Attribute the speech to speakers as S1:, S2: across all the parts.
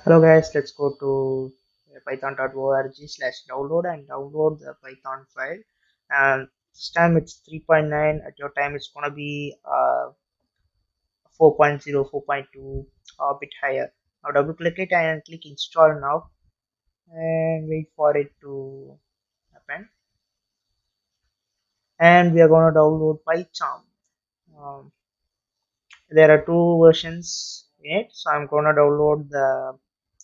S1: Hello guys, let's go to python.org/download and download the Python file. And this time it's 3.9. At your time it's gonna be 4.0, 4.2, a bit higher. Now double click it and click install now and wait for it to happen. And we are gonna download Python. Um, there are two versions in it, so I'm gonna download the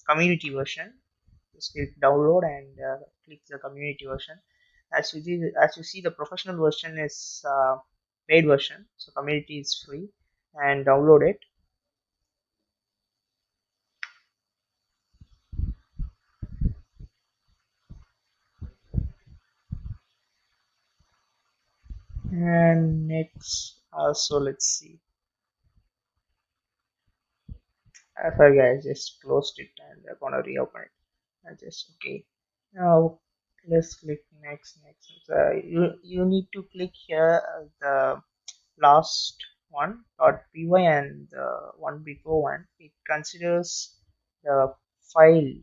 S1: community version. Just click download and click the community version. As you see, the professional version is paid version, so community is free, and download it. And next, so let's see. Sorry guys, just closed it and we're gonna reopen it. I just okay. Now let's click next. You need to click here the last one .py and the one before one. It considers the file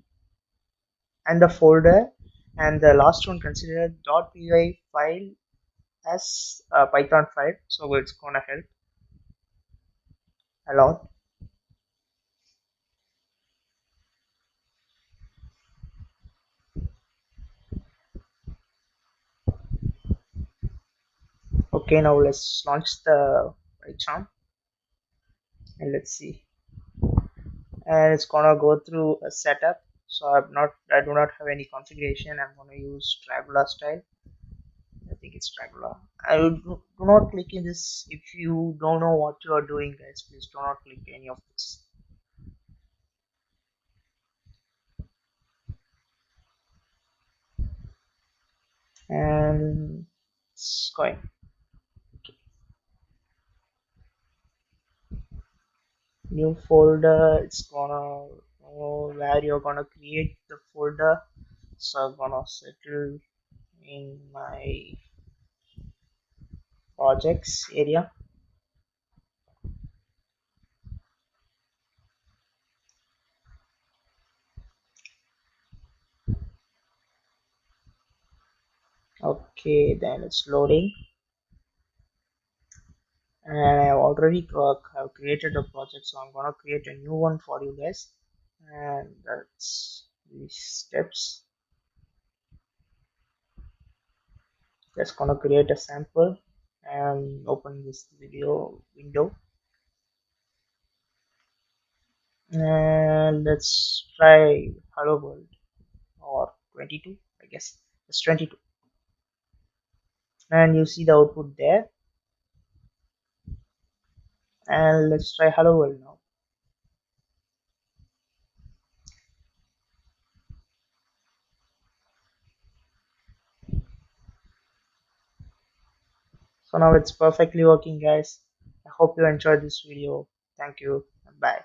S1: and the folder, and the last one considered .py file as a Python file, so it's gonna help a lot. Okay, now let's launch the Python and let's see. And it's gonna go through a setup. So I do not have any configuration. I'm gonna use Dragula style. I think it's Dragula. I would do not click in this if you don't know what you are doing, guys. Please do not click any of this. And it's going. New folder. It's gonna where you're gonna create the folder. So I'm gonna settle in my projects area. Okay, then it's loading, and I've already have created a project, so I'm gonna create a new one for you guys. And that's these steps. Just gonna create a sample and open this video window, and let's try hello world or 22. I guess it's 22, and you see the output there. And let's try hello world now. So now it's perfectly working, guys. I hope you enjoyed this video. Thank you and bye.